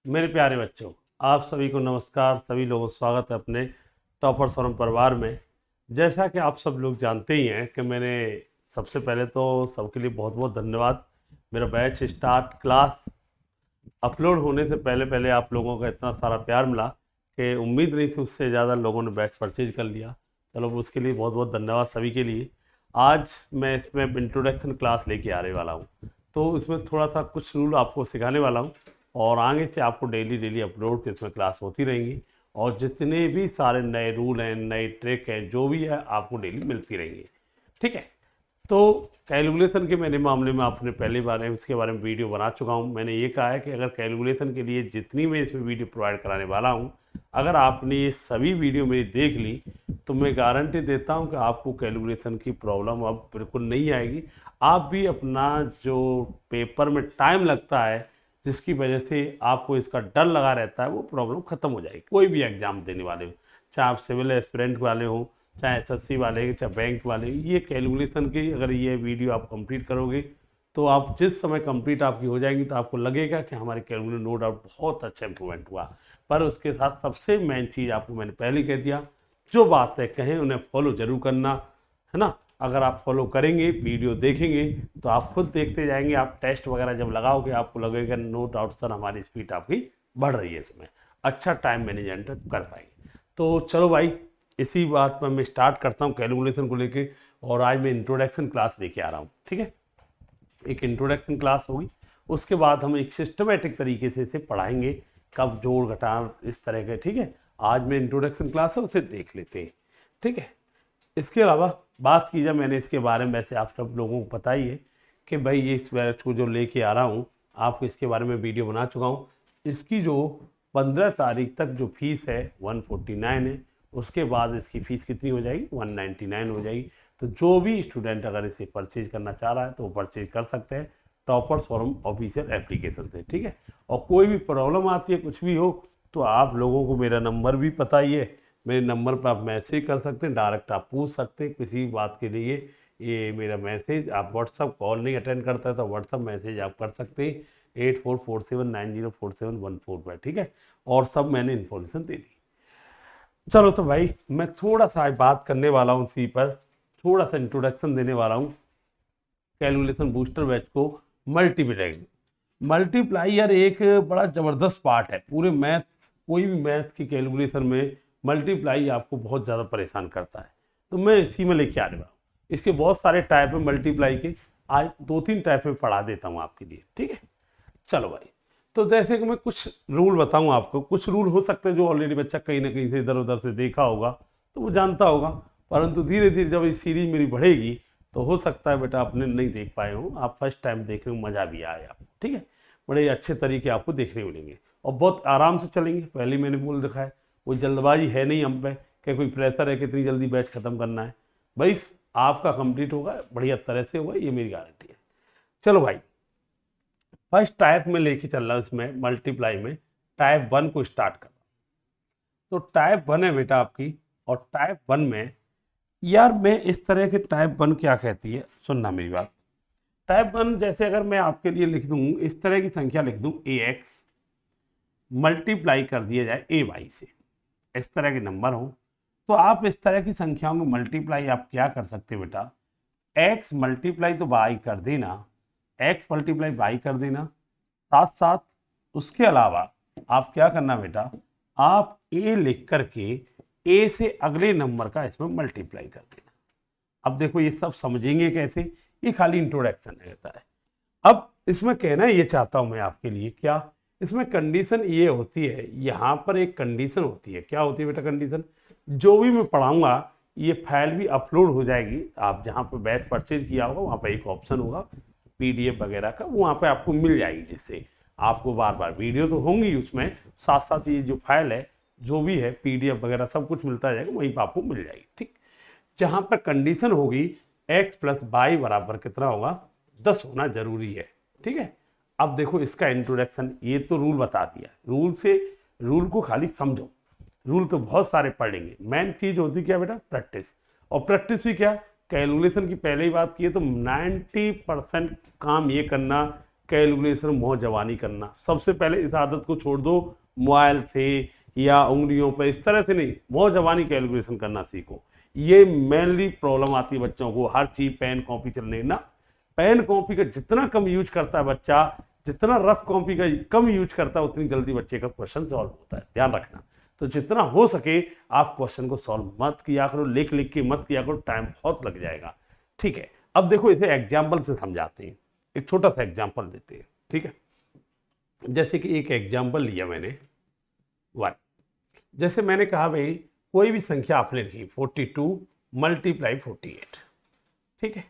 मेरे प्यारे बच्चों, आप सभी को नमस्कार। सभी लोगों का स्वागत है अपने टॉपर्स फोरम परिवार में। जैसा कि आप सब लोग जानते ही हैं कि मैंने सबसे पहले तो सबके लिए बहुत बहुत धन्यवाद। मेरा बैच स्टार्ट क्लास अपलोड होने से पहले पहले आप लोगों का इतना सारा प्यार मिला कि उम्मीद नहीं थी उससे ज़्यादा लोगों ने बैच परचेज कर लिया। चलो उसके लिए बहुत बहुत धन्यवाद सभी के लिए। आज मैं इसमें इंट्रोडक्शन क्लास लेके आने वाला हूँ, तो इसमें थोड़ा सा कुछ रूल आपको सिखाने वाला हूँ और आगे से आपको डेली डेली अपलोड इसमें क्लास होती रहेंगी और जितने भी सारे नए रूल हैं, नए ट्रिक हैं, जो भी है आपको डेली मिलती रहेंगी। ठीक है। तो कैलकुलेशन के मेरे मामले में आपने पहली बार इसके बारे में वीडियो बना चुका हूँ। मैंने ये कहा है कि अगर कैलकुलेशन के लिए जितनी मैं इसमें वीडियो प्रोवाइड कराने वाला हूँ, अगर आपने ये सभी वीडियो मेरी देख ली तो मैं गारंटी देता हूँ कि आपको कैलकुलेशन की प्रॉब्लम अब बिल्कुल नहीं आएगी। आप भी अपना जो पेपर में टाइम लगता है, जिसकी वजह से आपको इसका डर लगा रहता है, वो प्रॉब्लम खत्म हो जाएगी। कोई भी एग्जाम देने वाले हो, चाहे आप सिविल एस्पिरेंट वाले हो, चाहे एसएससी वाले, चाहे बैंक वाले, ये कैलकुलेशन की अगर ये वीडियो आप कंप्लीट करोगे तो आप जिस समय कंप्लीट आपकी हो जाएंगी तो आपको लगेगा कि हमारे कैलकुलेशन नो डाउट बहुत अच्छा इंप्रूवमेंट हुआ। पर उसके साथ सबसे मेन चीज़ आपको मैंने पहले कह दिया, जो बातें कहें उन्हें फॉलो जरूर करना है ना। अगर आप फॉलो करेंगे, वीडियो देखेंगे, तो आप खुद देखते जाएंगे। आप टेस्ट वगैरह जब लगाओगे आपको लगेगा नो डाउट सर हमारी स्पीड आपकी बढ़ रही है, इसमें अच्छा टाइम मैनेजमेंट कर पाएंगे। तो चलो भाई, इसी बात पर मैं स्टार्ट करता हूँ कैलकुलेशन को लेके। और आज मैं इंट्रोडक्शन क्लास लेके आ रहा हूँ। ठीक है, एक इंट्रोडक्शन क्लास होगी, उसके बाद हम एक सिस्टमेटिक तरीके से इसे पढ़ाएंगे, कब जोड़ घटाव इस तरह के। ठीक है, आज में इंट्रोडक्शन क्लास है, उसे देख लेते हैं। ठीक है, इसके अलावा बात की जाए, मैंने इसके बारे में, वैसे आप सब लोगों को पता ही है कि भाई ये इस बैच को जो लेके आ रहा हूँ, आपको इसके बारे में वीडियो बना चुका हूँ। इसकी जो 15 तारीख तक जो फीस है 149 है, उसके बाद इसकी फ़ीस कितनी हो जाएगी, 199 हो जाएगी। तो जो भी स्टूडेंट अगर इसे परचेज करना चाह रहा है तो वो परचेज कर सकते हैं टॉपर्स फोरम ऑफिशियल एप्लीकेशन से। ठीक है, और कोई भी प्रॉब्लम आती है, कुछ भी हो, तो आप लोगों को मेरा नंबर भी पता ही है। मेरे नंबर पर आप मैसेज कर सकते हैं, डायरेक्ट आप पूछ सकते हैं किसी बात के लिए। ये मेरा मैसेज, आप व्हाट्सअप कॉल नहीं अटेंड करता है तो व्हाट्सअप मैसेज आप कर सकते हैं 8447904714 पर। ठीक है, और सब मैंने इन्फॉर्मेशन दे दी। चलो तो भाई, मैं थोड़ा सा आज बात करने वाला हूँ इसी पर, थोड़ा सा इंट्रोडक्शन देने वाला हूँ कैलकुलेशन बूस्टर बैच को। मल्टीप्लाई मल्टीप्लायर एक बड़ा ज़बरदस्त पार्ट है पूरे मैथ, कोई भी मैथ की कैलकुलेशन में मल्टीप्लाई आपको बहुत ज़्यादा परेशान करता है। तो मैं इसी में लेके आने वाला हूँ। इसके बहुत सारे टाइप है मल्टीप्लाई के, आज 2-3 टाइप में पढ़ा देता हूँ आपके लिए। ठीक है, चलो भाई। तो जैसे कि मैं कुछ रूल बताऊँ आपको, कुछ रूल हो सकते हैं जो ऑलरेडी बच्चा कहीं ना कहीं से इधर उधर से देखा होगा तो वो जानता होगा, परंतु धीरे धीरे जब ये सीरीज मेरी बढ़ेगी तो हो सकता है बेटा आपने नहीं देख पाए हो, आप फर्स्ट टाइम देखने में मज़ा भी आए आपको। ठीक है, बड़े अच्छे तरीके आपको देखने मिलेंगे और बहुत आराम से चलेंगे। पहले मैंने बोल रखा है, कोई जल्दबाजी है नहीं हम पे कि कोई प्रेशर है कि इतनी जल्दी बैच ख़त्म करना है। भाई आपका कंप्लीट होगा, बढ़िया तरह से होगा, ये मेरी गारंटी है। चलो भाई, फर्स्ट टाइप में लेके चल रहा हूँ इसमें मल्टीप्लाई में, टाइप 1 को स्टार्ट कर। तो टाइप 1 है बेटा आपकी, और टाइप 1 में यार मैं इस तरह के टाइप 1 क्या कहती है, सुनना मेरी बात। टाइप 1 जैसे अगर मैं आपके लिए लिख दूँ, इस तरह की संख्या लिख दूँ AX मल्टीप्लाई कर दिया जाए AY से, इस तरह के नंबर हो, तो आप इस तरह की संख्याओं को मल्टीप्लाई आप क्या कर सकते हो बेटा, x मल्टीप्लाई तो बाई कर देना, x मल्टीप्लाई बाई कर देना, साथ साथ उसके अलावा आप क्या करना बेटा, आप a लिख करके a से अगले नंबर का इसमें मल्टीप्लाई कर देना। अब देखो ये सब समझेंगे कैसे, ये खाली इंट्रोडक्शन रहता है। अब इसमें कहना ये चाहता हूं मैं आपके लिए, क्या इसमें कंडीशन ये होती है, यहाँ पर एक कंडीशन होती है। क्या होती है बेटा कंडीशन, जो भी मैं पढ़ाऊंगा ये फाइल भी अपलोड हो जाएगी। आप जहाँ पर बैच परचेज किया होगा वहाँ पर एक ऑप्शन होगा PDF वगैरह का, वहाँ पर आपको मिल जाएगी, जिससे आपको बार बार वीडियो तो होंगी उसमें, साथ साथ ये जो फाइल है जो भी है PDF वगैरह सब कुछ मिलता जाएगा, वहीं पर आपको मिल जाएगी। ठीक, जहाँ पर कंडीशन होगी x प्लस वाई बराबर कितना होगा, 10 होना जरूरी है। ठीक है, अब देखो इसका इंट्रोडक्शन, ये तो रूल बता दिया, रूल को खाली समझो। रूल तो बहुत सारे पढ़ेंगे, मेन चीज होती क्या बेटा, प्रैक्टिस। और प्रैक्टिस भी क्या, कैलकुलेशन की पहले ही बात की है तो 90% काम ये करना कैलकुलेशन मोह जवानी करना। सबसे पहले इस आदत को छोड़ दो, मोबाइल से या उंगलियों पर इस तरह से नहीं, मोह जवानी कैलकुलेशन करना सीखो। ये मेनली प्रॉब्लम आती है बच्चों को, हर चीज पेन कॉपी चलने ना। पेन कॉपी का जितना कम यूज करता है बच्चा, जितना रफ कॉपी का कम यूज करता है, उतनी जल्दी बच्चे का क्वेश्चन सॉल्व होता है, ध्यान रखना। तो जितना हो सके आप क्वेश्चन को सॉल्व मत किया करो, लिख लिख के मत किया करो, टाइम बहुत लग जाएगा। ठीक है, अब देखो इसे एग्जाम्पल से समझाते हैं, एक छोटा सा एग्जाम्पल देते हैं। ठीक है, जैसे कि एक एग्जाम्पल लिया मैंने 1। जैसे मैंने कहा भाई कोई भी संख्या आपने लिखी 42 मल्टीप्लाई 48। ठीक है,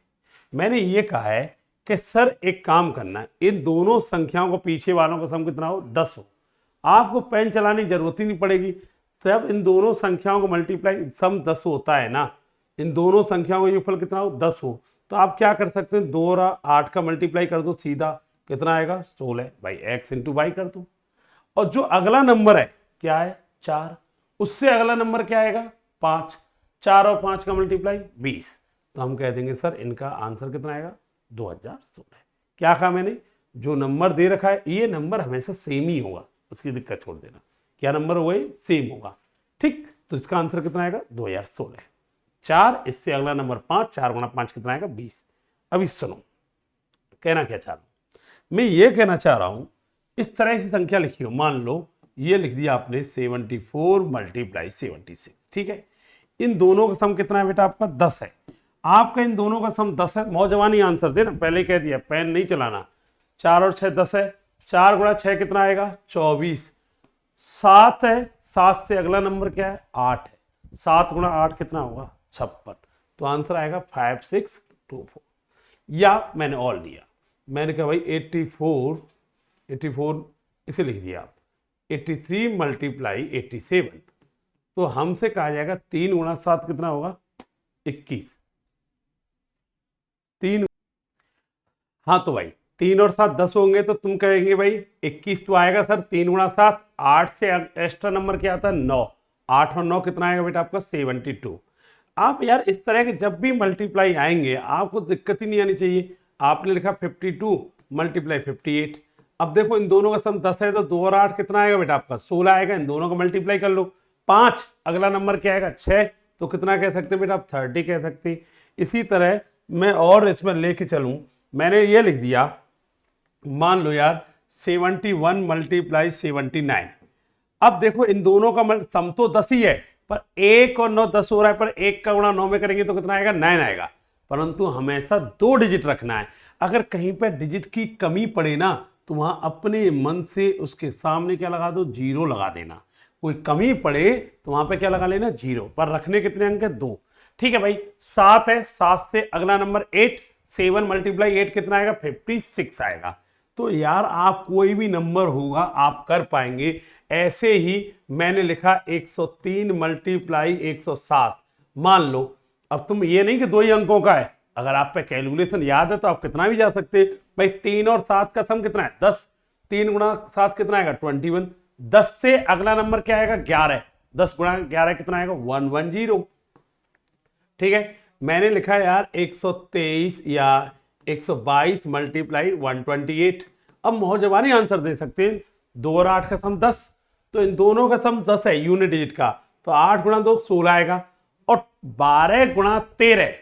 मैंने ये कहा है कि सर एक काम करना, इन दोनों संख्याओं को पीछे वालों का सम कितना हो, 10 हो। आपको पेन चलाने की जरूरत ही नहीं पड़ेगी। जब इन दोनों संख्याओं को मल्टीप्लाई सम 10 होता है ना, इन दोनों संख्याओं का योगफल कितना हो, 10 हो, तो आप क्या कर सकते हैं, 2 और 8 का मल्टीप्लाई कर दो, सीधा कितना आएगा 16 भाई, x इंटू वाई कर दो। और जो अगला नंबर है क्या है 4, उससे अगला नंबर क्या आएगा 5, 4 और 5 का मल्टीप्लाई 20। तो हम कह देंगे सर इनका आंसर कितना आएगा 2016। क्या कहा मैंने, जो नंबर दे रखा है ये नंबर हमेशा सेम ही होगा, उसकी दिक्कत छोड़ देना, क्या नंबर होगा ये सेम होगा। ठीक, तो इसका आंसर कितना आएगा 2016। 4, इससे अगला नंबर 5, 4 गुणा 5 कितना आएगा 20। अभी सुनो कहना क्या चाह रहा हूं मैं, ये कहना चाह रहा हूं इस तरह से संख्या लिखी हो, मान लो ये लिख दिया आपने 74 मल्टीप्लाई 76। ठीक है, इन दोनों का सम कितना है बेटा आपका 10 है। आपका इन दोनों का सम 10 है, मौजवानी आंसर देना, पहले ही कह दिया पेन नहीं चलाना। 4 और 6 10 है, 4 गुणा 6 कितना आएगा 24। 7 है, 7 से अगला नंबर क्या है 8 है, 7 गुणा 8 कितना होगा 56। तो आंसर आएगा 5624। या मैंने और लिया, मैंने कहा भाई 84 इसे लिख दिया आप 83 मल्टीप्लाई 87। तो हमसे कहा जाएगा 3 गुणा 7 कितना होगा 21। 3, हाँ तो भाई 3 और 7 10 होंगे, तो तुम कहेंगे भाई 21 तो आएगा सर 3 गुणा 7, 8 से एक्स्ट्रा नंबर क्या आता है 9, 8 और 9 कितना आएगा बेटा आपका 72। आप यार इस तरह के जब भी मल्टीप्लाई आएंगे आपको दिक्कत ही नहीं आनी चाहिए। आपने लिखा 52 मल्टीप्लाई 58। अब देखो इन दोनों का सम 10 है, तो 2 और 8 कितना आएगा बेटा आपका 16 आएगा, इन दोनों का मल्टीप्लाई कर लो। 5 अगला नंबर क्या आएगा 6, तो कितना कह सकते हैं बेटा आप 30 कह सकते हैं। इसी तरह मैं और इसमें लेके चलूं, मैंने ये लिख दिया मान लो यार 71 मल्टीप्लाई 79। अब देखो इन दोनों का सम तो 10 ही है, पर 1 और 9 10 हो रहा है, पर 1 का गुणा 9 में करेंगे तो कितना आएगा 9 आएगा। परंतु हमेशा 2 डिजिट रखना है। अगर कहीं पर डिजिट की कमी पड़े ना, तो वहां अपने मन से उसके सामने क्या लगा दो 0 लगा देना। कोई कमी पड़े तो वहां पे क्या लगा लेना 0, पर रखने कितने अंक है 2। ठीक है भाई, 7 है, 7 से अगला नंबर 8, 7 मल्टीप्लाई 8 कितना आएगा 56 आएगा। तो यार आप कोई भी नंबर होगा आप कर पाएंगे। ऐसे ही मैंने लिखा 103 मल्टीप्लाई 107। मान लो अब तुम ये नहीं कि 2 ही अंकों का है, अगर आप पे कैलकुलेशन याद है तो आप कितना भी जा सकते हैं। भाई 3 और 7 का सम कितना है 10, 3 गुणा 7 कितना आएगा 21। 10 से अगला नंबर क्या आएगा 11, 10 गुणा 11 कितना आएगा 110। ठीक है, मैंने लिखा यार 123 या 122 मल्टीप्लाई 128। अब मौजवानी आंसर दे सकते हैं, 2 और 8 का सम 10, तो इन दोनों का सम 10 है यूनिट डिजिट का, तो 8 गुणा 2 16 आएगा, और 12 गुणा 13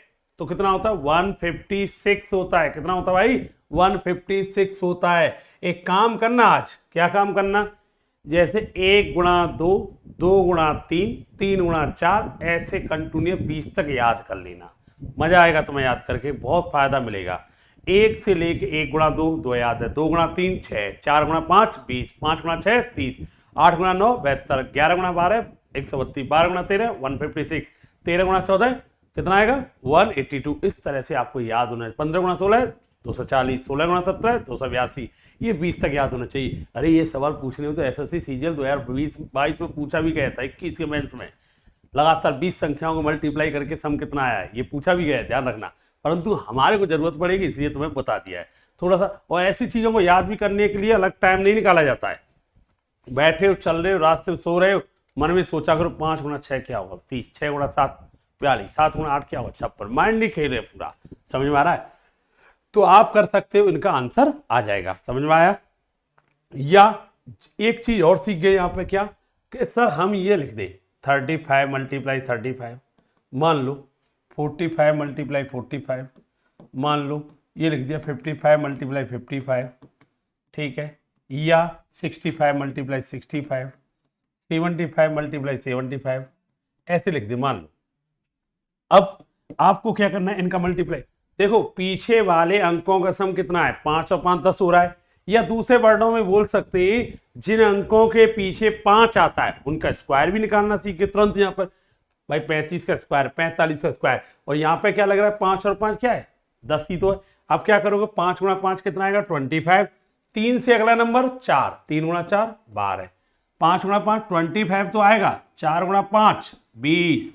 तो कितना होता है 156 होता है। कितना होता है भाई 156 होता है। एक काम करना, आज क्या काम करना, जैसे 1 गुणा 2, 2 गुणा 3, 3 गुणा 4, ऐसे कंटिन्यू 20 तक याद कर लेना। मजा आएगा तुम्हें याद करके, बहुत फायदा मिलेगा। 1 से लेके 1 गुणा 2 2 याद है, 2 गुणा 3 6, 4 गुणा 5 20, 5 गुणा 6 30, 8 गुणा 9 72, 11 गुणा 12 132, 12 गुणा 13 156, 13 गुणा 14 कितना आएगा 182। इस तरह से आपको याद होना है। 15 गुणा 16 240, 16 गुणा 17 282, ये 20 तक याद होना चाहिए। अरे ये सवाल पूछने में तो एसएससी सीजीएल 2020-22 में पूछा भी गया था, 21 के मेंस में लगातार 20 संख्याओं को मल्टीप्लाई करके सम कितना आया है ये पूछा भी गया है, ध्यान रखना। परंतु हमारे को जरूरत पड़ेगी इसलिए तुम्हें बता दिया है थोड़ा सा। और ऐसी चीज़ों को याद भी करने के लिए अलग टाइम नहीं निकाला जाता है। बैठे हो, चल रहे हो, रास्ते में सो रहे हो, मन में सोचा करो 5 गुणा 6 क्या होगा 30, 6 गुणा 7 42, 7 गुणा 8 क्या होगा 56। माइंड नहीं खेल रहे पूरा, समझ में आ रहा है। तो आप कर सकते हो, इनका आंसर आ जाएगा। समझ में आया? या एक चीज और सीख गए यहाँ पे, क्या कि सर हम ये लिख दें 35 मल्टीप्लाई 35, मान लो 45 मल्टीप्लाई 45, मान लो ये लिख दिया 55 मल्टीप्लाई 55, ठीक है, या 65 मल्टीप्लाई 65, 75 मल्टीप्लाई 75, ऐसे लिख दे मान लो। अब आपको क्या करना है, इनका मल्टीप्लाई। देखो पीछे वाले अंकों का सम कितना है, 5 और 5 10 हो रहा है। या दूसरे वर्डों में बोल सकते हैं, जिन अंकों के पीछे 5 आता है उनका स्क्वायर भी निकालना सीखे तुरंत। यहाँ पर भाई 35 का स्क्वायर, 45 का स्क्वायर, और यहाँ पे क्या लग रहा है 5 और 5 क्या है 10 ही तो है। अब क्या करोगे, 5 गुणा 5 कितना आएगा 25, 3 से अगला नंबर 4, 3 गुणा 4 12, 5 गुणा 5 25 तो आएगा, 4 गुणा 5 20,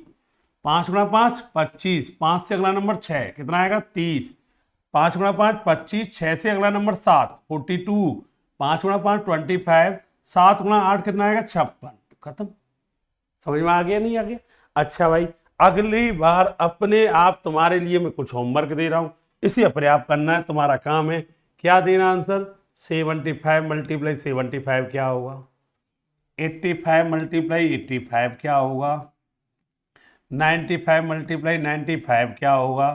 5 गुणा 5 25, 5 से अगला नंबर 6 कितना आएगा 30, 5 गुणा 5 25, 6 से अगला नंबर 7 42, 5 गुणा 5 25, 7 गुणा 8 कितना आएगा 56। खत्म। समझ में आ गया नहीं आ गया? अच्छा भाई, अगली बार अपने आप तुम्हारे लिए मैं कुछ होमवर्क दे रहा हूं, इसे अपने आप करना है, तुम्हारा काम है। क्या देना आंसर, 75 मल्टीप्लाई 75 क्या होगा, 85 मल्टीप्लाई 85 क्या होगा, 95 मल्टीप्लाई 95 क्या होगा,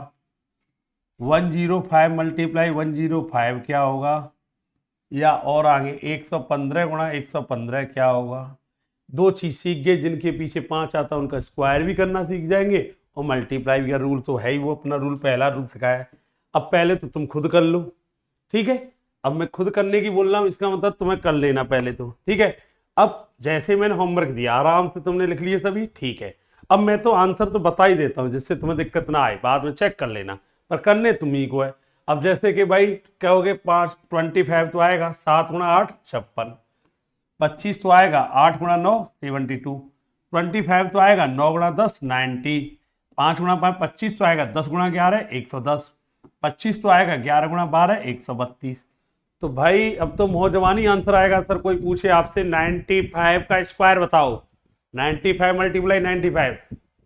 105 मल्टीप्लाई 105 क्या होगा, या और आगे 115 गुणा 115 क्या होगा। दो चीज सीख गए, जिनके पीछे 5 आता है उनका स्क्वायर भी करना सीख जाएंगे, और मल्टीप्लाई का रूल तो है ही, वो अपना रूल पहला रूल सिखाया है। अब पहले तो तुम खुद कर लो, ठीक है। अब मैं खुद करने की बोल रहा हूँ, इसका मतलब तुम्हें कर लेना पहले तो, ठीक है। अब जैसे मैंने होमवर्क दिया आराम से तुमने लिख लिए सभी, ठीक है। अब मैं तो आंसर तो बता ही देता हूँ, जिससे तुम्हें दिक्कत ना आए, बाद में चेक कर लेना, पर करने तुम ही को है। अब जैसे कि भाई कहोगे 5 25 तो आएगा, 7 गुणा 8 56, 25 तो आएगा, 8 गुणा 9 72, 25 तो आएगा, 9 गुणा 10 90, 5 गुणा 5 25 तो आएगा, 10 गुणा 11 110, 25 तो आएगा, 11 गुणा 12 132। तो भाई अब तो मौजवानी आंसर आएगा। सर कोई पूछे आपसे 95 का स्क्वायर बताओ, 95 मल्टीप्लाई 95,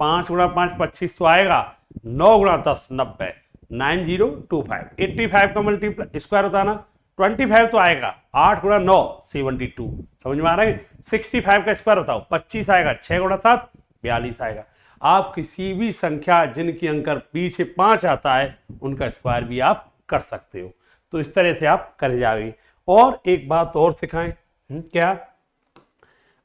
5 गुणा 5 25 तो आएगा, 9 गुणा 10 90, 9025, 85 का मल्टीप्लाई स्क्वायर बताना, 25 तो आएगा, 8 गुणा 9 72। समझ में आ रहा है? 65 का स्क्वायर बताओ, 25 आएगा, 6 गुणा 7 42 आएगा। आप किसी भी संख्या जिनकी अंकर पीछे 5 आता है उनका स्क्वायर भी आप कर सकते हो। तो इस तरह से आप कर जाओगे। और एक बात और सिखाएं, क्या?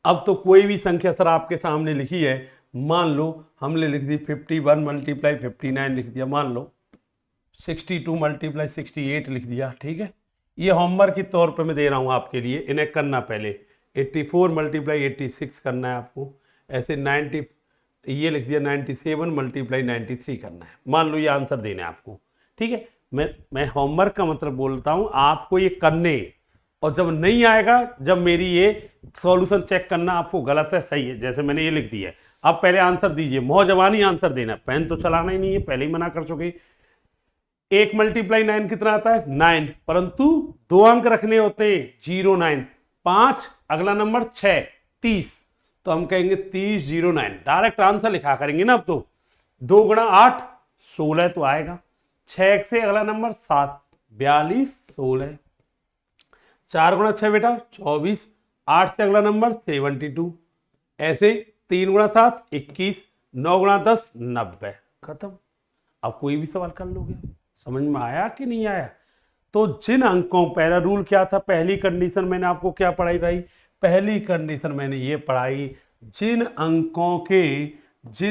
अब तो कोई भी संख्या सर आपके सामने लिखी है, मान लो हमने लिख दी 51 मल्टीप्लाई 59 लिख दिया, मान लो 62 मल्टीप्लाई 68 लिख दिया, ठीक है। ये होमवर्क के तौर पे मैं दे रहा हूँ आपके लिए, इन्हें करना पहले 84 मल्टीप्लाई 86 करना है आपको, ऐसे 90 ये लिख दिया 97 मल्टीप्लाई 93 करना है। मान लो ये आंसर देना है आपको, ठीक है। मैं होमवर्क का मतलब बोलता हूँ, आपको ये करने, और जब नहीं आएगा, जब मेरी ये सॉल्यूशन चेक करना आपको गलत है सही है, जैसे मैंने ये लिख दिया है, आप पहले आंसर दीजिए, मौजवानी आंसर देना, पेन तो चलाना ही नहीं है, पहले ही मना कर चुके। 1 मल्टीप्लाई 9 कितना आता है 9, परंतु 2 अंक रखने होते हैं 0 9, 5 अगला नंबर 6 30, तो हम कहेंगे 30 0 9, डायरेक्ट आंसर लिखा करेंगे ना। अब तो 2 गुणा 8 16 तो आएगा, 6 से अगला नंबर 7 42 16, 4 गुणा 6 बेटा 24, 8 से अगला नंबर 72, ऐसे 3 गुणा 7 21, 9 गुणा 10 90। खत्म। अब कोई भी सवाल कर लोगे। समझ में आया कि नहीं आया? तो जिन अंकों, पहला रूल क्या था, पहली कंडीशन मैंने आपको क्या पढ़ाई भाई, पहली कंडीशन मैंने ये पढ़ाई, जिन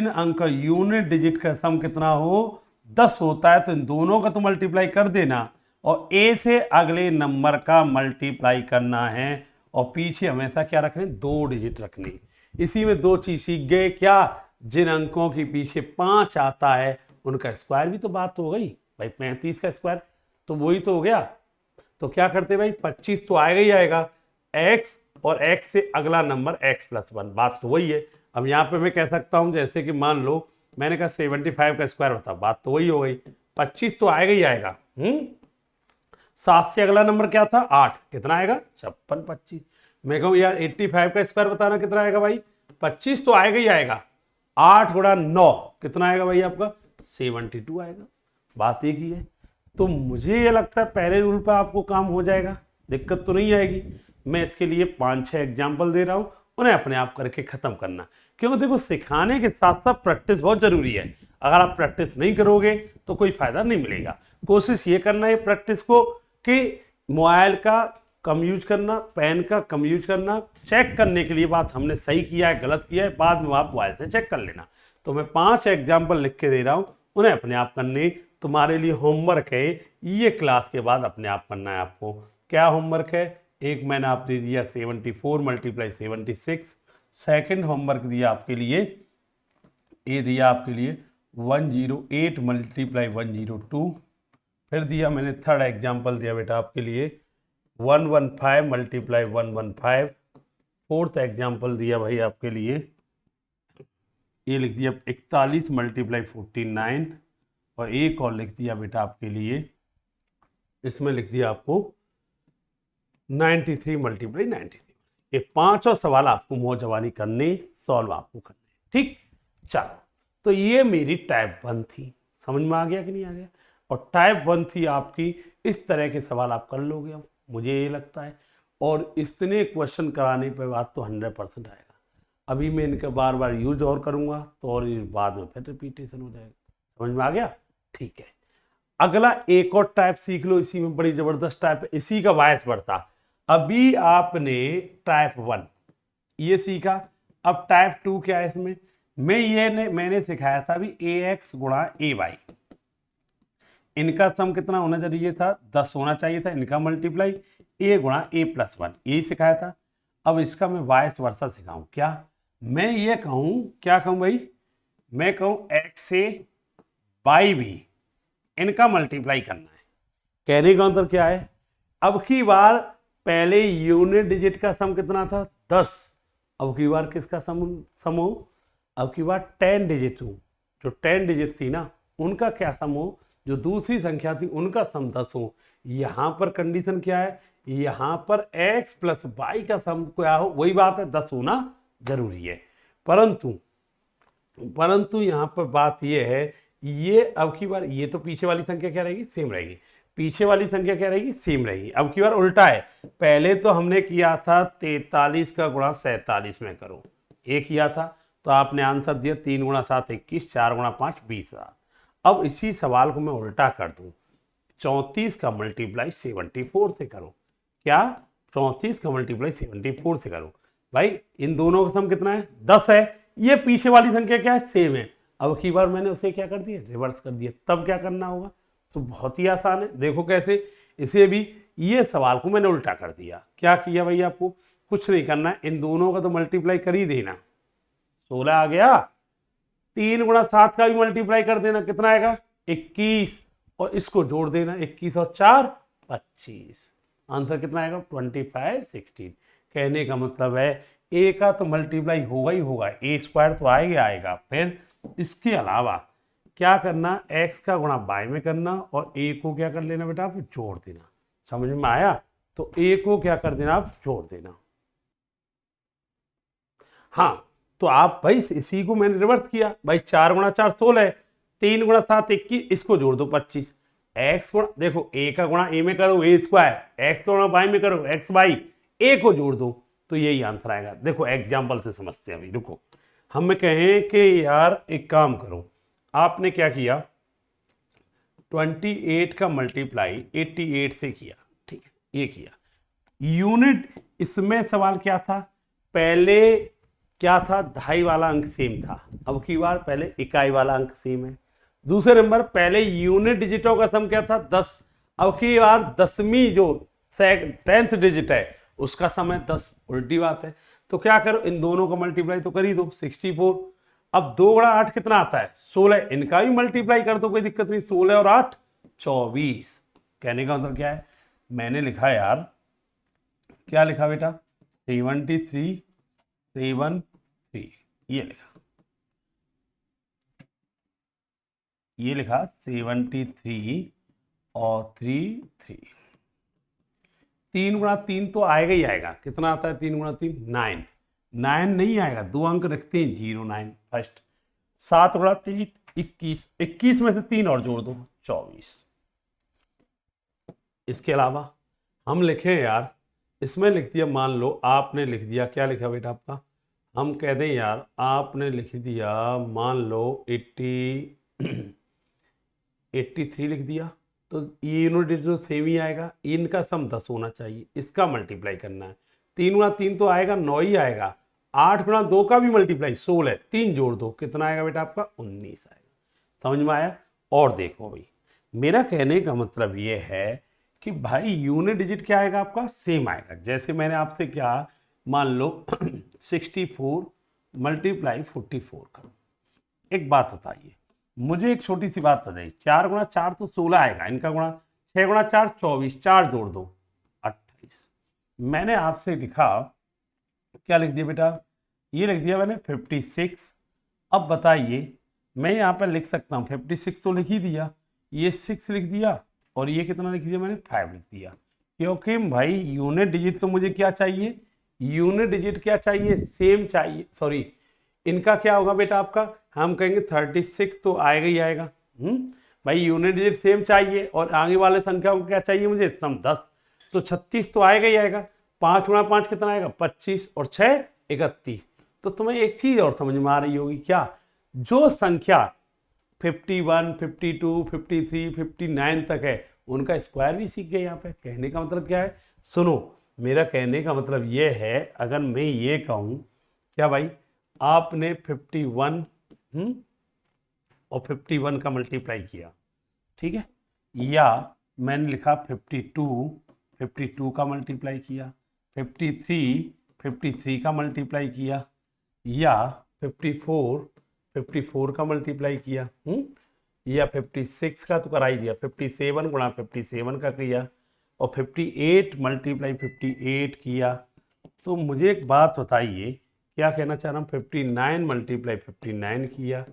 अंक यूनिट डिजिट का सम कितना हो 10 होता है, तो इन दोनों का तो मल्टीप्लाई कर देना, और ए से अगले नंबर का मल्टीप्लाई करना है, और पीछे हमेशा क्या रखने, 2 डिजिट रखने। इसी में 2 चीज सीख गए, क्या? जिन अंकों के पीछे 5 आता है उनका स्क्वायर भी तो बात हो गई भाई, 35 का स्क्वायर तो वही तो हो गया। तो क्या करते भाई, 25 तो आएगा ही आएगा, x और x से अगला नंबर x+1, बात तो वही है। अब यहाँ पे मैं कह सकता हूँ, जैसे कि मान लो मैंने कहा 75 का स्क्वायर बताओ, बात तो वही हो गई, 25 तो आएगा ही आएगा। 7 से अगला नंबर क्या था 8, कितना आएगा 56 25। मैं कहूँ यार 85 का स्क्वायर बताना कितना आएगा भाई, 25 तो आएगा ही आएगा, 8 गुणा 9 कितना आएगा भाई आपका 72 आएगा, बात एक ही है। तो मुझे ये लगता है पहले रूल पर आपको काम हो जाएगा, दिक्कत तो नहीं आएगी। मैं इसके लिए 5-6 एग्जाम्पल दे रहा हूँ, उन्हें अपने आप करके ख़त्म करना, क्योंकि देखो सिखाने के साथ साथ प्रैक्टिस बहुत ज़रूरी है। अगर आप प्रैक्टिस नहीं करोगे तो कोई फ़ायदा नहीं मिलेगा। कोशिश ये करना है प्रैक्टिस को कि मोबाइल का कम यूज करना, पेन का कम यूज करना, चेक करने के लिए बात हमने सही किया है गलत किया है बाद में आप मोबाइल से चेक कर लेना। तो मैं 5 एग्जाम्पल लिख के दे रहा हूँ, उन्हें अपने आप करने। तुम्हारे लिए होमवर्क है, ये क्लास के बाद अपने आप करना है आपको। क्या होमवर्क है? एक मैंने आप दे दिया 74 × 76। सेकंड होमवर्क दिया आपके लिए, ये दिया आपके लिए 108 × 102। फिर दिया मैंने थर्ड एग्जाम्पल दिया बेटा आपके लिए 115 × 115। फोर्थ एग्जाम्पल दिया भाई आपके लिए, ये लिख दिया 41 × 49। और एक और लिख दिया बेटा आपके लिए, इसमें लिख दिया आपको 93 × 93। ये 5 और सवाल आपको मौजवानी करने, सॉल्व आपको करने, ठीक। चलो, तो ये मेरी टाइप 1 थी, समझ में आ गया कि नहीं आ गया? और टाइप 1 थी आपकी, इस तरह के सवाल आप कर लोगे अब, मुझे ये लगता है। और इतने क्वेश्चन कराने पर बात तो 100% आएगा। अभी मैं इनका बार बार यूज और करूँगा तो और बाद में फिर रिपीटेशन हो जाएगा। समझ में आ गया? ठीक है। अगला एक और टाइप सीख लो, इसी में बड़ी जबरदस्त टाइप है, इसी का वायस वर्सा। अभी आपने टाइप 1 ये सीखा, अब टाइप 2 क्या है इसमें? मैंने सिखाया था अभी ax × ay। इनका सम कितना होना चाहिए था? 10 होना चाहिए था। इनका मल्टीप्लाई a × a+1, यही सिखाया था। अब इसका मैं वायस वर्सा सिखाऊं। क्या मैं ये कहूं, क्या कहूं भाई? मैं कहूं x a y b, इनका मल्टीप्लाई करना है। कहने का अंतर क्या है? अब की बार पहले यूनिट डिजिट का सम कितना था? 10। अब की बार किसका सम हो? अब की बार 10 डिजिट हो। जो 10 डिजिट थी ना, उनका क्या सम हो? जो दूसरी संख्या थी उनका सम 10 हो। यहां पर कंडीशन क्या है? यहां पर x + y का सम क्या हो? वही बात है, 10 होना जरूरी है। परंतु यहां पर बात यह है, ये अब की बार ये तो पीछे वाली संख्या क्या रहेगी? सेम रहेगी। पीछे वाली संख्या क्या रहेगी? सेम रहेगी। अब की बार उल्टा है, पहले तो हमने किया था 43 का गुणा 47 में करो, एक किया था, तो आपने आंसर दिया 3 × 7 21, 4 × 5 20। अब इसी सवाल को मैं उल्टा कर दूं, 34 का मल्टीप्लाई 74 से करो। क्या? 34 का मल्टीप्लाई 74 से करो। भाई इन दोनों का सम कितना है? 10 है। ये पीछे वाली संख्या क्या है? सेम है। अब की बार मैंने उसे क्या कर दिया? रिवर्स कर दिया। तब क्या करना होगा? तो बहुत ही आसान है, देखो कैसे। इसे भी ये सवाल को मैंने उल्टा कर दिया। क्या किया भाई? आपको कुछ नहीं करना, इन दोनों का तो मल्टीप्लाई कर ही देना। 16 आ गया। 3 × 7 का भी मल्टीप्लाई कर देना, कितना आएगा? 21। और इसको जोड़ देना, 21 और 4 25। आंसर कितना आएगा? 25 16। कहने का मतलब है ए का तो मल्टीप्लाई होगा ही होगा, a² तो आएगा आएगा। फिर इसके अलावा क्या करना? x का गुणा y में करना और a को क्या कर लेना बेटा? आप जोड़ देना। समझ में आया? तो a को क्या कर देना? आप जोड़ देना। हाँ, तो आप भाई इसी को मैंने रिवर्स किया भाई। 4 × 4 16, 3 × 7 21, इसको जोड़ दो 25। एक्स गुणा, देखो a का गुणा a में करो a², x का गुणा y में करो x y, a को जोड़ दो तो यही आंसर आएगा। देखो एग्जाम्पल से समझते हैं अभी, रुको। हम कहें कि यार एक काम करो, आपने क्या किया? 28 का मल्टीप्लाई 88 से किया, ठीक है, ये किया। यूनिट, इसमें सवाल क्या था? पहले क्या था? दहाई वाला अंक सेम था। अब की बार पहले इकाई वाला अंक सेम है। दूसरे नंबर पहले यूनिट डिजिटों का सम क्या था? 10। अब की बार 10वीं जो 10th डिजिट है उसका सम है 10। उल्टी बात है। तो क्या करो? इन दोनों का मल्टीप्लाई तो कर ही दो, 64। अब 2 × 8 कितना आता है? 16। इनका भी मल्टीप्लाई कर दो, कोई दिक्कत नहीं। 16 और 8 24। कहने का मतलब क्या है? मैंने लिखा यार, क्या लिखा बेटा? 73 73, ये लिखा, ये लिखा 73 और 3 3। 3 × 3 तो आएगा ही आएगा। कितना आता है 3 × 3? 9। 9 नहीं आएगा, 2 अंक रखते हैं, 0 9 फर्स्ट। 7 × 3 21, 21 में से 3 और जोड़ दो 24। इसके अलावा हम लिखें यार, इसमें लिख दिया, मान लो आपने लिख दिया, क्या लिखा बेटा आपका, हम कह दें यार आपने लिख दिया मान लो 83 लिख दिया, तो ये यूनिट डिजिट तो सेम ही आएगा, इनका सम 10 होना चाहिए, इसका मल्टीप्लाई करना है। 3 गुणा 3 तो आएगा 9 ही आएगा, 8 गुणा 2 का भी मल्टीप्लाई 16, 3 जोड़ दो कितना आएगा बेटा आपका 19 आएगा। समझ में आया। और देखो भाई, मेरा कहने का मतलब ये है कि भाई यूनिट डिजिट क्या आएगा आपका, सेम आएगा। जैसे मैंने आपसे क्या, मान लो 64 मल्टीप्लाई 44 करो। एक बात बताइए, मुझे एक छोटी सी बात बताइए, 4 गुणा 4 तो 16 आएगा, इनका गुणा 6 गुणा 4 24, 4 जोड़ दो 28। मैंने आपसे लिखा, क्या लिख दिया बेटा, ये लिख दिया मैंने 56। अब बताइए, मैं यहाँ पर लिख सकता हूँ 56 तो लिख ही दिया, ये 6 लिख दिया, और ये कितना लिख दिया मैंने 5 लिख दिया, क्योंकि भाई यूनिट डिजिट तो मुझे क्या चाहिए, यूनिट डिजिट क्या चाहिए, सेम चाहिए। सॉरी, इनका क्या होगा बेटा आपका, हम कहेंगे 36 तो आएगा ही आएगा। भाई यूनिट डिजिट सेम चाहिए, और आगे वाले संख्या को क्या चाहिए मुझे, सम 10, तो 36 तो आएगा ही आएगा। 5 गुणा 5 कितना आएगा 25, और 6 31। तो तुम्हें एक चीज और समझ में आ रही होगी, क्या, जो संख्या 51, 52, 53, 59 तक है, उनका स्क्वायर भी सीख गए। यहाँ पे कहने का मतलब क्या है, सुनो, मेरा कहने का मतलब ये है, अगर मैं ये कहूँ क्या भाई, आपने 51 और 51 का मल्टीप्लाई किया, ठीक है, या मैंने लिखा 52 का मल्टीप्लाई किया, 53 का मल्टीप्लाई किया, या 54 का मल्टीप्लाई किया, या 56 का तो करा ही दिया, 57 गुणा 57 का किया, और 58 मल्टीप्लाई 58 किया। तो मुझे एक बात बताइए, क्या कहना चाह रहा हूँ, 59 मल्टीप्लाई 59 किया,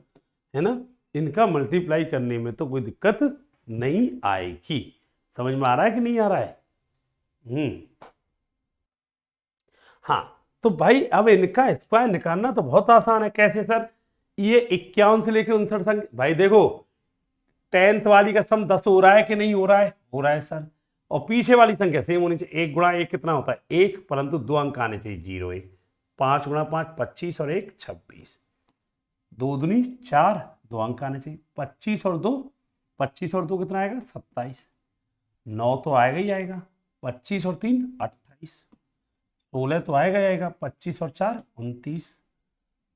है ना, इनका मल्टीप्लाई करने में तो कोई दिक्कत नहीं आएगी। समझ में आ रहा है कि नहीं आ रहा है। हाँ, तो भाई अब इनका स्क्वायर निकालना तो बहुत आसान है। कैसे सर, ये 51 से लेके 59 तक, भाई देखो 10th वाली का सम 10 हो रहा है कि नहीं हो रहा है, हो रहा है सर, और पीछे वाली संख्या सेम होनी चाहिए। 1 गुणा 1 कितना होता है 1, परंतु 2 अंक आने चाहिए 0 1। 5 गुणा 5 25, और 1 26, 2 दूनी 4, 2 अंक आने चाहिए। 25 और 2 कितना आएगा 27, 9 तो आएगा ही आएगा, 25 और 3 28, 16 तो आएगा ही आएगा, 25 और 4 29,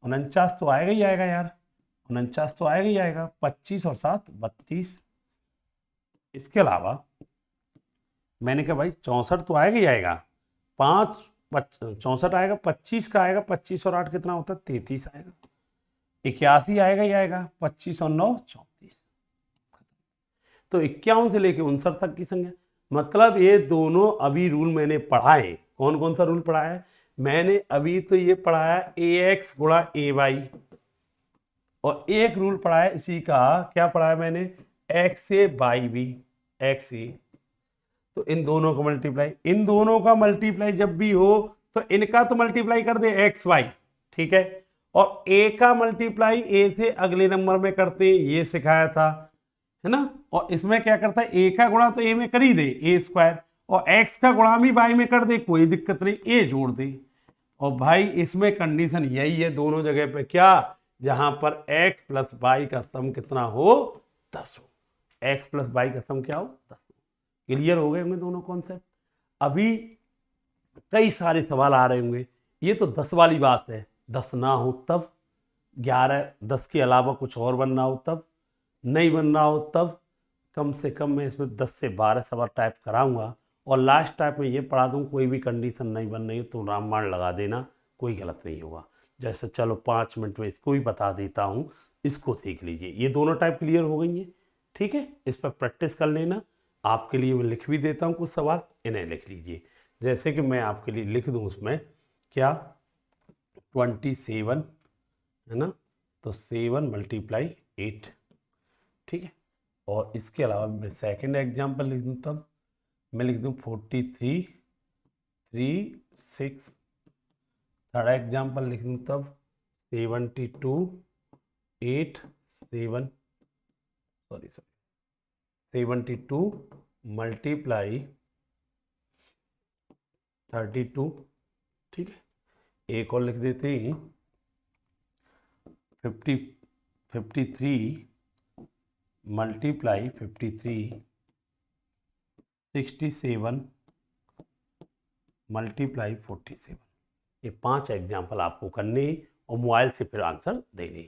49 तो आएगा ही आएगा यार, 49 तो आएगा ही आएगा, 25 और 7 32। इसके अलावा मैंने कहा भाई 64 तो आएगा ही आएगा, 64 आएगा, 25 का आएगा, 25 और 8 कितना होता है 33 आएगा, 81 आएगा ही आएगा, 25 और 9 34। तो 51 से लेके 59 तक की संख्या, मतलब ये दोनों अभी रूल मैंने पढ़ाए। कौन कौन सा रूल पढ़ाया है मैंने अभी, तो ये पढ़ाया ax गुणा ay, और एक रूल पढ़ाया इसी का, क्या पढ़ाया मैंने, x a by B, x a। तो इन दोनों का मल्टीप्लाई, इन दोनों का मल्टीप्लाई जब भी हो तो इनका तो मल्टीप्लाई कर दे एक्स वाई, ठीक है, और a का मल्टीप्लाई a से अगले नंबर में करते हैं, ये सिखाया था, है ना। और इसमें क्या करता है, a का गुणा तो a में कर ही दे a स्क्वायर, और x का गुणा भी y में कर दे, कोई दिक्कत नहीं, a जोड़ दे। और भाई इसमें कंडीशन यही है दोनों जगह पे, क्या, जहां पर x प्लस वाई का सम कितना हो 10 हो, x प्लस वाई का सम क्या हो 10 हो। क्लियर हो गए होंगे दोनों कॉन्सेप्ट। अभी कई सारे सवाल आ रहे होंगे, ये तो 10 वाली बात है, 10 ना हो तब, 11 10 के अलावा कुछ और बनना हो तब, नहीं बनना हो तब, कम से कम मैं इसमें 10 से 12 सवाल टाइप कराऊंगा, और लास्ट टाइप में ये पढ़ा दूँ, कोई भी कंडीशन नहीं बन रही तो रामबाण लगा देना, कोई गलत नहीं होगा। जैसे चलो 5 मिनट में इसको भी बता देता हूँ, इसको सीख लीजिए। ये दोनों टाइप क्लियर हो गई हैं, ठीक है, इस पर प्रैक्टिस कर लेना। आपके लिए मैं लिख भी देता हूँ कुछ सवाल, इन्हें लिख लीजिए। जैसे कि मैं आपके लिए लिख दूँ उसमें, क्या, 27, है ना, तो 7 मल्टीप्लाई 8, ठीक है। और इसके अलावा मैं सेकेंड एग्जाम्पल लिख दूँ, तब मैं लिख दूँ 43 3 6। थर्ड एग्जाम्पल लिख दूँ तब 72 8 7, 72 मल्टीप्लाई 32, ठीक है। एक और लिख देते हैं 53 मल्टीप्लाई 53, 67 मल्टीप्लाई 47। ये 5 एग्जाम्पल आपको करने और मोबाइल से फिर आंसर देने।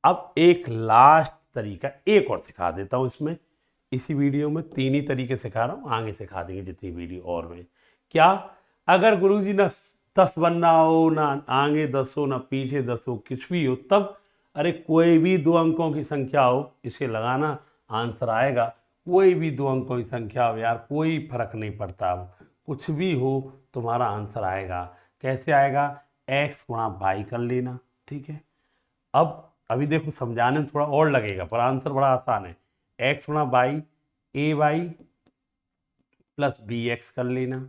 अब एक लास्ट तरीका एक और सिखा देता हूँ इसमें, इसी वीडियो में 3 ही तरीके सिखा रहा हूँ, आगे सिखा देंगे जितनी वीडियो और में। क्या, अगर गुरुजी ना 10 बनना हो, ना आगे 10 हो, ना पीछे 10 हो, कुछ भी हो, तब अरे कोई भी 2 अंकों की संख्या हो, इसे लगाना, आंसर आएगा। कोई भी 2 अंकों की संख्या हो यार, कोई फर्क नहीं पड़ता, अब कुछ भी हो तुम्हारा आंसर आएगा। कैसे आएगा? x गुणा वाई कर लेना, ठीक है। अब अभी देखो समझाने में थोड़ा और लगेगा पर आंसर बड़ा आसान है। x गुणा वाई, ए वाई प्लस बी एक्स कर लेना।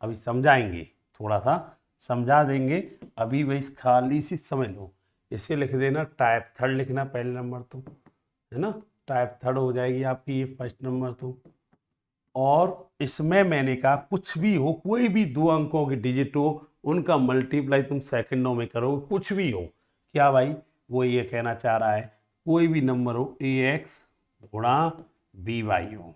अभी समझाएंगे, थोड़ा सा समझा देंगे, अभी बस खाली सी समझ लो। इसे लिख देना टाइप थर्ड लिखना पहले नंबर तो, है ना, टाइप थर्ड हो जाएगी आपकी ये फर्स्ट नंबर तो। और इसमें मैंने कहा कुछ भी हो, कोई भी 2 अंकों की डिजिट हो, उनका मल्टीप्लाई तुम सेकंडों में करो, कुछ भी हो। क्या भाई, वो ये कहना चाह रहा है कोई भी नंबर हो, ए एक्स गुणा बी वाई हो,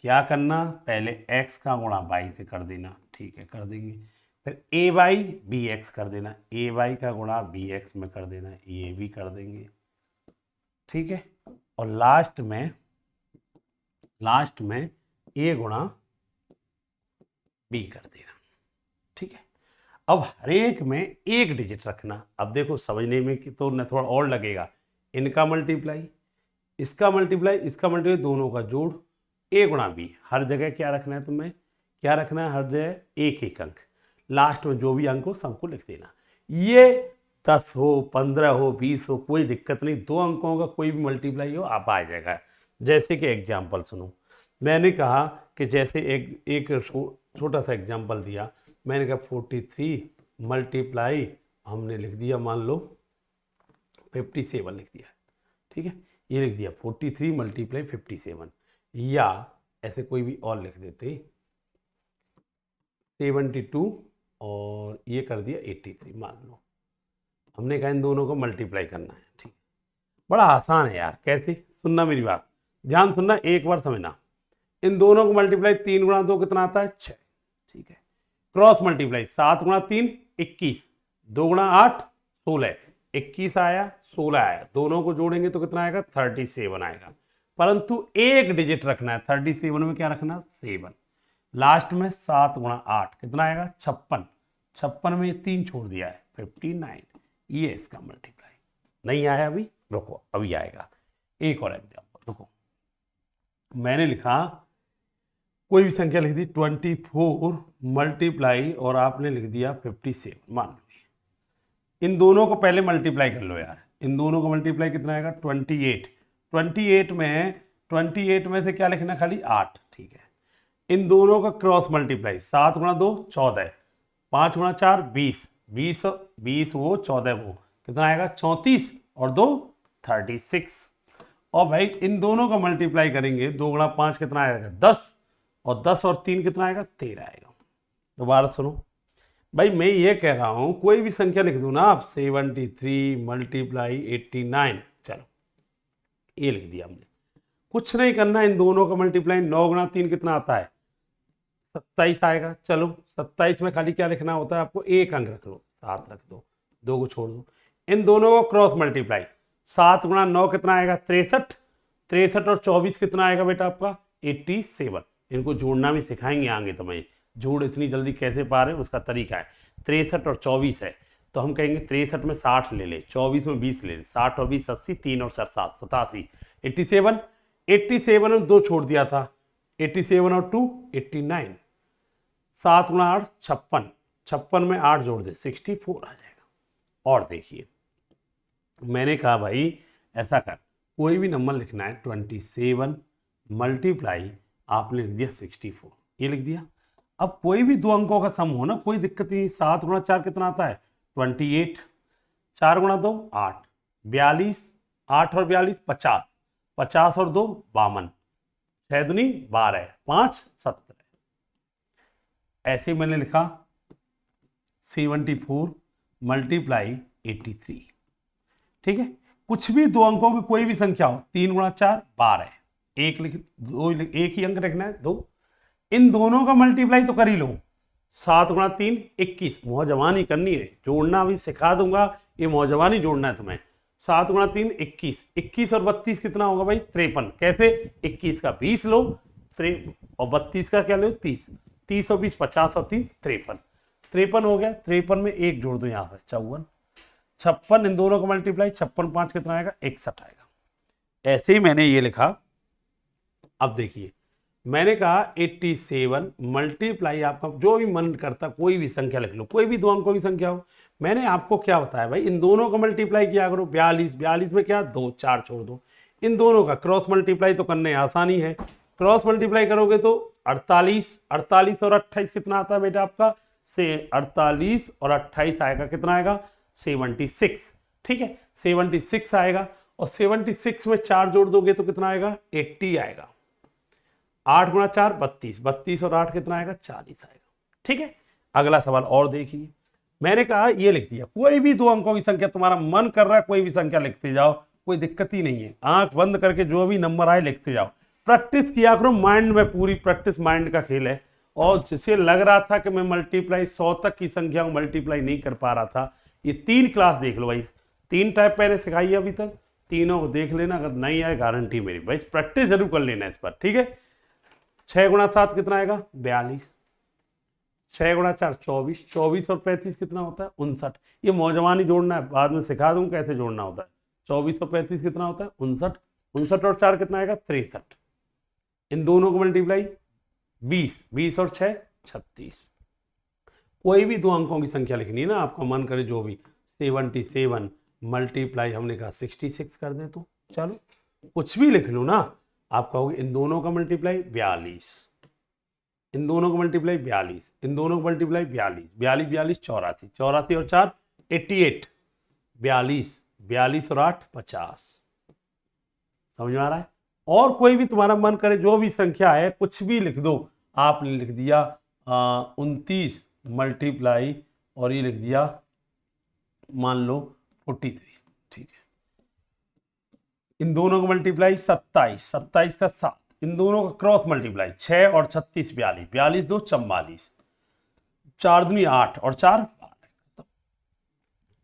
क्या करना, पहले x का गुणा y से कर देना, ठीक है, कर देंगे। फिर ए वाई बी एक्स कर देना, ए वाई का गुणा बी एक्स में कर देना, ये भी कर देंगे, ठीक है। और लास्ट में ए गुणा बी कर देना, ठीक है। अब हर एक में एक डिजिट रखना। अब देखो समझने में कि तो न थोड़ा और लगेगा, इनका मल्टीप्लाई, इसका मल्टीप्लाई, इसका मल्टीप्लाई, दोनों का जोड़, ए गुणा बी। हर जगह क्या रखना है तुम्हें, क्या रखना है, हर जगह एक एक अंक, लास्ट में जो भी अंक हो सबको लिख देना। ये 10 हो, 15 हो, 20 हो, कोई दिक्कत नहीं, 2 अंकों का कोई भी मल्टीप्लाई हो आप आ जाएगा। जैसे कि एग्जाम्पल सुनो, मैंने कहा कि जैसे एक छोटा सा एग्जाम्पल दिया, मैंने कहा 43 मल्टीप्लाई, हमने लिख दिया मान लो 57 लिख दिया, ठीक है, ये लिख दिया 43 मल्टीप्लाई 57। या ऐसे कोई भी और लिख देते 72 और ये कर दिया 83 मान लो। हमने कहा इन दोनों को मल्टीप्लाई करना है, ठीक, बड़ा आसान है यार। कैसे, सुनना मेरी बात, ध्यान सुनना, एक बार समझना। इन दोनों को मल्टीप्लाई 3 गुणा 2 कितना आता है, 6, ठीक है। क्रॉस मल्टीप्लाई 7 गुणा 3 21, 2 गुणा 8 16, 21 आया 16 आया, दोनों को जोड़ेंगे तो कितना आएगा, 37 आएगा। परंतु एक डिजिट रखना है, 37 में क्या रखना, 7। लास्ट में 7 गुणा 8 कितना आएगा, 56, 56 में ये 3 छोड़ दिया है 59, ये इसका मल्टीप्लाई। नहीं आया अभी, रुको अभी आएगा। एक और एग्जाम्पल, रुको, मैंने लिखा कोई भी संख्या लिख दी 24 मल्टीप्लाई और आपने लिख दिया 57 मान लो। इन दोनों को पहले मल्टीप्लाई कर लो यार, इन दोनों को मल्टीप्लाई कितना आएगा, 28, 28 में से क्या लिखना, खाली 8, ठीक है। इन दोनों का क्रॉस मल्टीप्लाई, 7 गुणा 2 14, 5 गुणा 4 20, 20 वो 14 वो कितना आएगा, 34 और 2 36। और भाई इन दोनों का मल्टीप्लाई करेंगे, 2 गुणा 5 कितना आएगा, 10, और 10 और 3 कितना आएगा, 13 आएगा। दोबारा सुनो भाई, मैं ये कह रहा हूं कोई भी संख्या लिख दो ना आप, 73 मल्टीप्लाई 89, चलो ये लिख दिया हमने, कुछ नहीं करना, इन दोनों का मल्टीप्लाई, 9 गुणा 3 कितना आता है, 27 आएगा। चलो 27 में खाली क्या लिखना होता है आपको, एक अंक रख लो, 7 रख दो, 2 को छोड़ दो। इन दोनों को क्रॉस मल्टीप्लाई, 7 गुणा 9 कितना आएगा, 63, 63 और 24 कितना आएगा बेटा आपका, 87। इनको जोड़ना भी सिखाएंगे आगे, तो मैं जोड़ इतनी जल्दी कैसे पा रहे हैं उसका तरीका है। 63 और 24 है तो हम कहेंगे 63 में 60 ले ले, 24 में 20 ले ले, 60 और 20 80, 3 और 4 7 87, 87, 87 में 2 छोड़ दिया था, 87 और 2 89, 7 गुणा 8 56, 56 में 8 जोड़ दे 64 आ जाएगा। और देखिए मैंने कहा भाई ऐसा कर, कोई भी नंबर लिखना है, 27 मल्टीप्लाई आपने लिख दिया 64, ये लिख दिया। अब कोई भी 2 अंकों का सम हो ना, कोई दिक्कत नहीं, 7 गुणा 4 कितना आता है, 28, 4 गुणा 2 8, 42, 8 और 42 50, 50 और 2 52, 6 दूनी 12, 5 17। ऐसे मैंने लिखा 74 मल्टीप्लाई 83। ठीक है, कुछ भी दो अंकों की कोई भी संख्या हो, 3 गुणा 4 12, एक लिख दो, एक ही अंक रखना है 2। इन दोनों का मल्टीप्लाई तो कर ही लो। 7 गुणा 3 21, मौजवानी करनी है, जोड़ना भी सिखा दूंगा, ये मौजवानी जोड़ना है तुम्हें। 7 गुणा 3 21, 21 और 32 कितना होगा भाई 53। कैसे, 21 का 20 लो और 32 का क्या लो 30, 30 और 20 50 और 3 53, 53 हो गया। 53 में एक जोड़ दो यहाँ से 54, 56 इन दोनों का मल्टीप्लाई 56 5 कितना आएगा 61 आएगा। ऐसे ही मैंने ये लिखा। अब देखिए मैंने कहा 87 मल्टीप्लाई, आपका जो भी मन करता कोई भी संख्या लिख लो, कोई भी दो अंकों की संख्या हो। मैंने आपको क्या बताया भाई, इन दोनों का मल्टीप्लाई किया करो। 42, 42 में क्या 2 4 छोड़ दो, इन दोनों का क्रॉस मल्टीप्लाई तो करने आसानी है। क्रॉस मल्टीप्लाई करोगे तो 48, 48 और 28 कितना आता है बेटा आपका से 48 और 28 आएगा, कितना आएगा 76। ठीक है, 76 आएगा और 76 में 4 जोड़ दोगे तो कितना आएगा 80 आएगा। 8 गुणा 4 32, 32 और 8 कितना आएगा 40 आएगा। ठीक है, अगला सवाल और देखिए। मैंने कहा ये लिख दिया, कोई भी दो अंकों की संख्या, तुम्हारा मन कर रहा है कोई भी संख्या लिखते जाओ, कोई दिक्कत ही नहीं है। आंख बंद करके जो भी नंबर आए लिखते जाओ, प्रैक्टिस किया करो माइंड में, पूरी प्रैक्टिस माइंड का खेल है। और जिसे लग रहा था कि मैं मल्टीप्लाई 100 तक की संख्या को मल्टीप्लाई नहीं कर पा रहा था, ये 3 क्लास देख लो भाई, 3 टाइप मैंने सिखाई है अभी तक, तीनों को देख लेना। अगर नहीं आए गारंटी मेरी भाई, प्रैक्टिस जरूर कर लेना इस पर। ठीक है, 6 गुणा 7 कितना आएगा 42, 6 गुणा 4 24, 24 और 35 कितना होता है 59। ये मौजवानी जोड़ना है, बाद में सिखा दूं कैसे जोड़ना होता है। 24 और 35 कितना होता है 59, 59 और 4 कितना आएगा 63। इन दोनों को मल्टीप्लाई 20, 20 और 6 36। कोई भी दो अंकों की संख्या लिखनी है ना, आपका मन करे जो भी। 77 मल्टीप्लाई हमने कहा 66 कर दे, तो चलो कुछ भी लिख लो ना। आप कहोगे इन दोनों का मल्टीप्लाई 42, इन दोनों का मल्टीप्लाई 42, इन दोनों का मल्टीप्लाई 42, 42 42 84, 84 और 4 88, 42, 42 और 8 50। समझ में आ रहा है। और कोई भी तुम्हारा मन करे जो भी संख्या है कुछ भी लिख दो। आपने लिख दिया 29 मल्टीप्लाई और ये लिख दिया मान लो 43। ठीक है, इन दोनों का मल्टीप्लाई 27, 27 का 7, इन दोनों का क्रॉस मल्टीप्लाई 6 और 36 42, 42 2 44, 4 दूनी 8 और 4 12।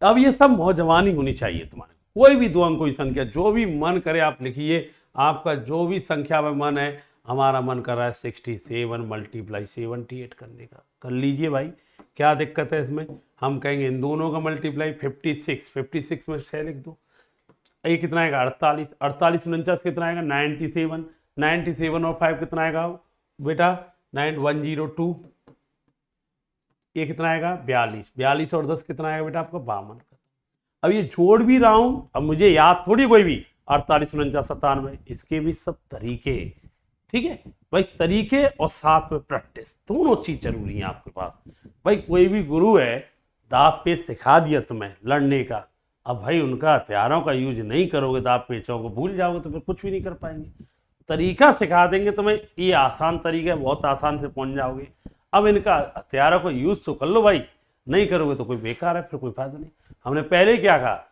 अब ये सब मौजवानी होनी चाहिए तुम्हारे। कोई भी दो अंकों की संख्या जो भी मन करे आप लिखिए, आपका जो भी संख्या में मन है। हमारा मन कर रहा है 67 मल्टीप्लाई 78 करने का, कर लीजिए भाई, क्या दिक्कत है इसमें। हम कहेंगे इन दोनों का मल्टीप्लाई 56, 56 में 6 लिख दो, ये कितना आएगा 48, 48 49 कितना आएगा 97, 97 और 5 कितना आएगा बेटा 9102, ये कितना आएगा 42, 42 और 10 कितना आएगा बेटा आपका 52। अब ये जोड़ भी रहा हूं, अब मुझे याद थोड़ी कोई भी 48 49 97, इसके भी सब तरीके। ठीक है भाई, तरीके और साथ में प्रैक्टिस दोनों चीज जरूरी है आपके पास। भाई कोई भी गुरु है दाव पेच सिखा दिया तुम्हें लड़ने का, अब भाई उनका हथियारों का यूज नहीं करोगे, दाव पेचों को भूल जाओगे तो फिर कुछ भी नहीं कर पाएंगे। तरीका सिखा देंगे तुम्हें, ये आसान तरीका है, बहुत आसान से पहुंच जाओगे। अब इनका हथियारों को यूज तो कर लो भाई, नहीं करोगे तो कोई बेकार है, फिर कोई फायदा नहीं। हमने पहले क्या कहा,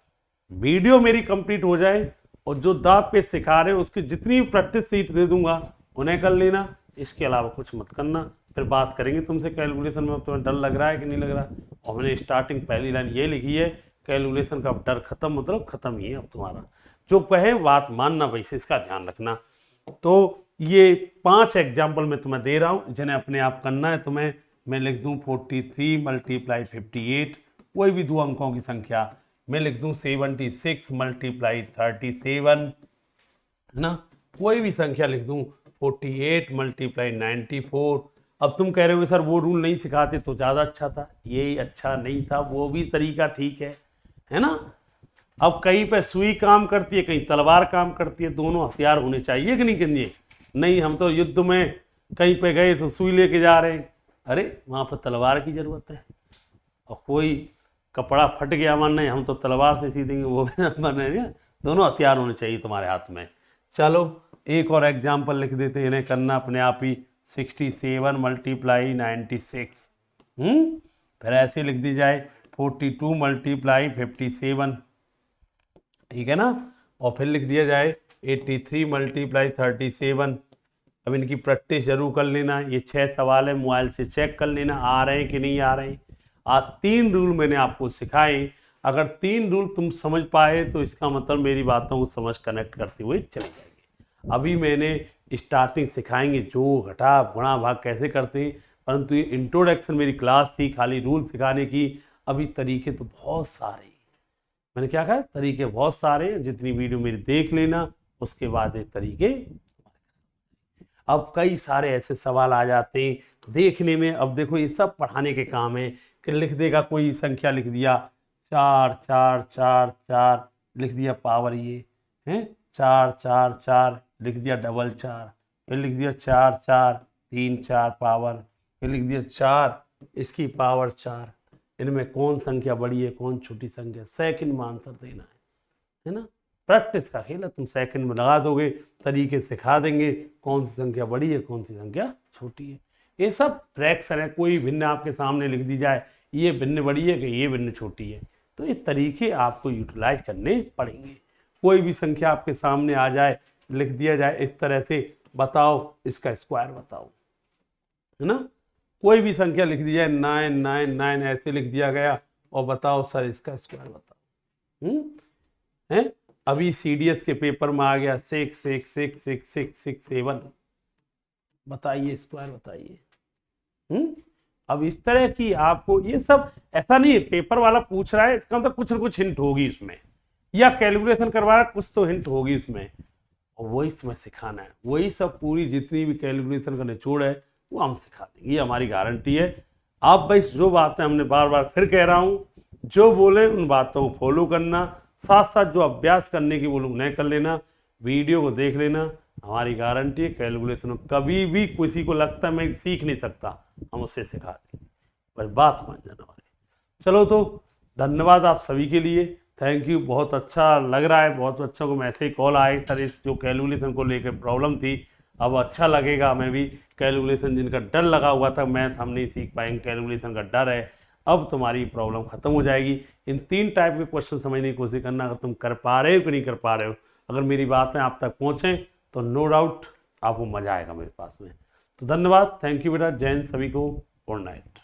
वीडियो मेरी कंप्लीट हो जाए और जो दाव पेच सिखा रहे हैं उसकी जितनी प्रैक्टिस सीट दे दूंगा उन्हें कर लेना, इसके अलावा कुछ मत करना। फिर बात करेंगे तुमसे कैलकुलेशन में, अब तुम्हें डर लग रहा है कि नहीं लग रहा। और मैंने स्टार्टिंग पहली लाइन ये लिखी है, कैलकुलेशन का डर खत्म, मतलब खत्म ही है अब तुम्हारा। जो कहे बात मानना वैसे, इसका ध्यान रखना। तो ये 5 एग्जाम्पल मैं तुम्हें दे रहा हूँ जिन्हें अपने आप करना है तुम्हें। मैं लिख दूँ 43 मल्टीप्लाई 58, कोई भी दो अंकों की संख्या। मैं लिख दूँ 76 मल्टीप्लाई 37, है ना, कोई भी संख्या लिख दूँ 48 मल्टीप्लाई 94। अब तुम कह रहे हो सर वो रूल नहीं सिखाते तो ज़्यादा अच्छा था, ये अच्छा नहीं था, वो भी तरीका ठीक है ना। अब कहीं पे सुई काम करती है, कहीं तलवार काम करती है, दोनों हथियार होने चाहिए कि नहीं करिए। नहीं, हम तो युद्ध में कहीं पे गए तो सुई लेके जा रहे हैं, अरे वहाँ पर तलवार की ज़रूरत है। और कोई कपड़ा फट गया मान नहीं, हम तो तलवार से सी देंगे, वो भी बने। दोनों हथियार होने चाहिए तुम्हारे हाथ में। चलो एक और एग्जाम्पल लिख देते हैं, इन्हें करना अपने आप ही 67 मल्टीप्लाई 96। फिर ऐसे लिख दी जाए 42 मल्टीप्लाई 57, ठीक है ना। और फिर लिख दिया जाए 83 मल्टीप्लाई 37। अब इनकी प्रैक्टिस जरूर कर लेना, ये 6 सवाल है, मोबाइल से चेक कर लेना आ रहे हैं कि नहीं आ रहे हैं। आज 3 रूल मैंने आपको सिखाए, अगर 3 रूल तुम समझ पाए तो इसका मतलब मेरी बातों को समझ कनेक्ट करते हुए चले जाएंगे। अभी मैंने स्टार्टिंग सिखाएंगे जो घटा गुणा भाग कैसे करते हैं, परंतु ये इंट्रोडक्शन मेरी क्लास थी खाली रूल सिखाने की। अभी तरीके तो बहुत सारे, मैंने क्या कहा, तरीके बहुत सारे, जितनी वीडियो मेरी देख लेना उसके बाद ये तरीके। अब कई सारे ऐसे सवाल आ जाते हैं देखने में, अब देखो ये सब पढ़ाने के काम है कि लिख देगा कोई संख्या, लिख दिया 4 4 4 4, लिख दिया पावर ये है 4 4 4, लिख दिया डबल 4, फिर लिख दिया 4 4 3 4 पावर, फिर लिख दिया 4 इसकी पावर 4। इनमें कौन संख्या बड़ी है कौन छोटी संख्या, सेकंड में आंसर देना है ना। प्रैक्टिस का खेल है, तुम सेकंड में लगा दोगे, तरीके सिखा देंगे कौन सी संख्या बड़ी है कौन सी संख्या छोटी है। ये सब फ्रैक्शन है, कोई भिन्न आपके सामने लिख दी जाए ये भिन्न बड़ी है कि ये भिन्न छोटी है, तो ये तरीके आपको यूटिलाइज करने पड़ेंगे। कोई भी संख्या आपके सामने आ जाए, लिख दिया जाए इस तरह से, बताओ इसका स्क्वायर बताओ, है ना। कोई भी संख्या लिख दी जाए 9 9 9 ऐसे लिख दिया गया और बताओ सर इसका स्क्वायर बताओ। है अभी CDS के पेपर में आ गया 6 6 6 6 6 6 7, बताइए स्क्वायर बताइए। अब इस तरह की आपको ये सब, ऐसा नहीं है पेपर वाला पूछ रहा है इसका मतलब कुछ ना कुछ हिंट होगी इसमें, या कैलकुलेशन करवा रहा है कुछ तो हिंट होगी इसमें, और वही समय सिखाना है। वही सब पूरी जितनी भी कैलकुलेशन का निचोड़ है वो हम सिखा देंगे, ये हमारी गारंटी है। आप भाई जो बातें हमने बार बार फिर कह रहा हूँ, जो बोले उन बातों को फॉलो करना, साथ साथ जो अभ्यास करने की वो लोग नहीं कर लेना, वीडियो को देख लेना। हमारी गारंटी है कैलकुलेशन कभी भी किसी को लगता है मैं सीख नहीं सकता, हम उसे सिखा देंगे, बस बात मान जाना हमारी। चलो तो धन्यवाद आप सभी के लिए, थैंक यू। बहुत अच्छा लग रहा है, बहुत बच्चों को मैसेज कॉल आए सर इस जो कैलकुलेशन को लेकर प्रॉब्लम थी, अब अच्छा लगेगा हमें भी। कैलकुलेशन जिनका डर लगा हुआ था मैथ हम नहीं सीख पाएंगे, कैलकुलेशन का डर है, अब तुम्हारी प्रॉब्लम खत्म हो जाएगी। इन 3 टाइप के क्वेश्चन समझने की कोशिश करना, अगर तुम कर पा रहे हो कि नहीं कर पा रहे हो, अगर मेरी बातें आप तक पहुँचें तो नो डाउट आपको मजा आएगा मेरे पास में। तो धन्यवाद, थैंक यू बेटा, जय हिंद सभी को, गुड नाइट।